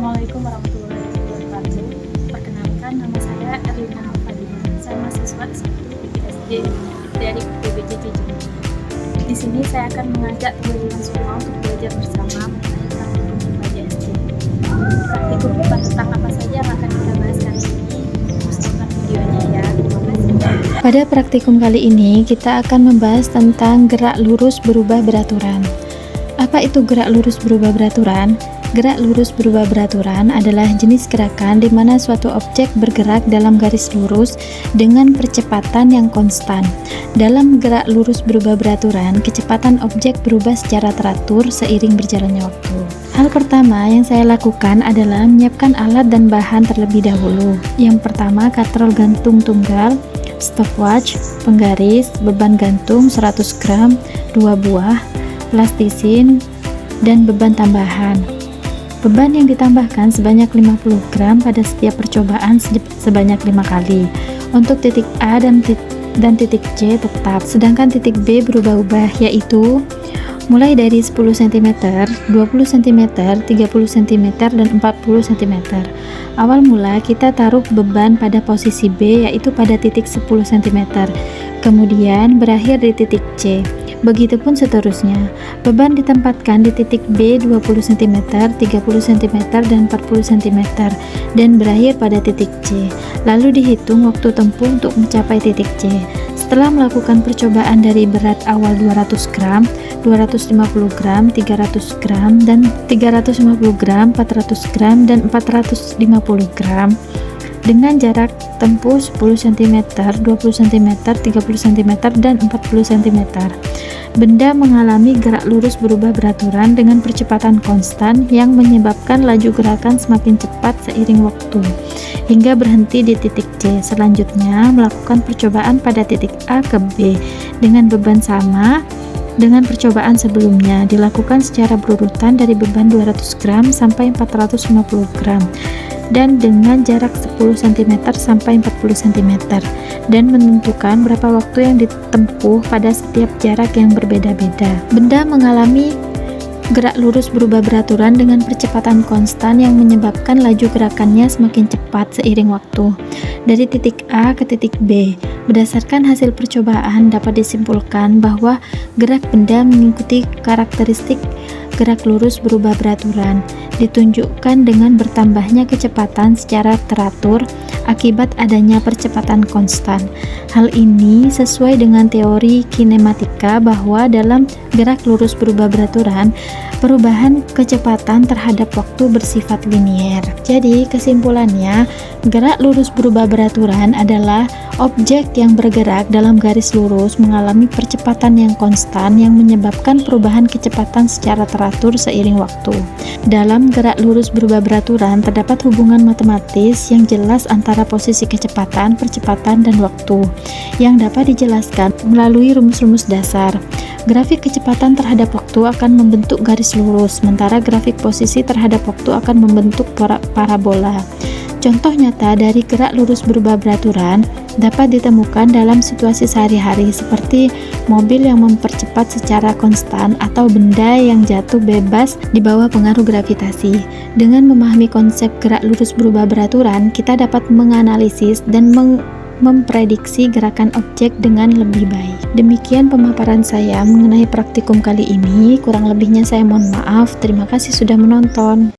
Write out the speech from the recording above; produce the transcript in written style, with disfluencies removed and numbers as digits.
Assalamualaikum warahmatullahi wabarakatuh. Perkenalkan, nama saya Erlina Fadila. Saya mahasiswa S1 IPSJ dari PBJ Jambi. Di sini saya akan mengajak teman-teman semua untuk belajar bersama mengenai praktikum IPA SD. Praktikum IPA tentang apa saja yang akan kita bahas kali ini? Terus tonton videonya ya. Terima kasih. Pada praktikum kali ini kita akan membahas tentang gerak lurus berubah beraturan. Apa itu gerak lurus berubah beraturan? Gerak lurus berubah beraturan adalah jenis gerakan di mana suatu objek bergerak dalam garis lurus dengan percepatan yang konstan. Dalam gerak lurus berubah beraturan, kecepatan objek berubah secara teratur seiring berjalannya waktu. Hal pertama yang saya lakukan adalah menyiapkan alat dan bahan terlebih dahulu. Yang pertama, katrol gantung tunggal, stopwatch, penggaris, beban gantung 100 gram, 2 buah, plastisin, dan beban tambahan. Beban yang ditambahkan sebanyak 50 gram pada setiap percobaan sebanyak 5 kali. Untuk titik A dan titik C tetap, sedangkan titik B berubah-ubah, yaitu mulai dari 10 cm, 20 cm, 30 cm, dan 40 cm. Awal mula kita taruh beban pada posisi B, yaitu pada titik 10 cm, kemudian berakhir di titik C. Begitupun seterusnya. Beban ditempatkan di titik B 20 cm, 30 cm, dan 40 cm, dan berakhir pada titik C. Lalu dihitung waktu tempuh untuk mencapai titik C. Setelah melakukan percobaan dari berat awal 200 gram, 250 gram, 300 gram, dan 350 gram, 400 gram, dan 450 gram, dengan jarak tempuh 10 cm, 20 cm, 30 cm, dan 40 cm. Benda mengalami gerak lurus berubah beraturan dengan percepatan konstan yang menyebabkan laju gerakan semakin cepat seiring waktu, hingga berhenti di titik C. Selanjutnya, melakukan percobaan pada titik A ke B dengan beban sama dengan percobaan sebelumnya, dilakukan secara berurutan dari beban 200 gram sampai 450 gram dan dengan jarak 10 cm sampai 40 cm, dan menentukan berapa waktu yang ditempuh pada setiap jarak yang berbeda-beda. Benda mengalami gerak lurus berubah beraturan dengan percepatan konstan yang menyebabkan laju gerakannya semakin cepat seiring waktu dari titik A ke titik B. Berdasarkan hasil percobaan dapat disimpulkan bahwa gerak benda mengikuti karakteristik gerak lurus berubah beraturan, ditunjukkan dengan bertambahnya kecepatan secara teratur akibat adanya percepatan konstan. Hal ini sesuai dengan teori kinematika bahwa dalam gerak lurus berubah beraturan, perubahan kecepatan terhadap waktu bersifat linier. Jadi kesimpulannya, gerak lurus berubah beraturan adalah objek yang bergerak dalam garis lurus mengalami percepatan yang konstan yang menyebabkan perubahan kecepatan secara teratur seiring waktu. Dalam gerak lurus berubah beraturan terdapat hubungan matematis yang jelas antara posisi kecepatan, percepatan, dan waktu yang dapat dijelaskan melalui rumus-rumus dasar. Grafik kecepatan terhadap waktu akan membentuk garis lurus, sementara grafik posisi terhadap waktu akan membentuk parabola. Contoh nyata dari gerak lurus berubah beraturan dapat ditemukan dalam situasi sehari-hari seperti mobil yang mempercepat secara konstan atau benda yang jatuh bebas di bawah pengaruh gravitasi. Dengan memahami konsep gerak lurus berubah beraturan, kita dapat menganalisis dan memprediksi gerakan objek dengan lebih baik. Demikian pemaparan saya mengenai praktikum kali ini. Kurang lebihnya saya mohon maaf. Terima kasih sudah menonton.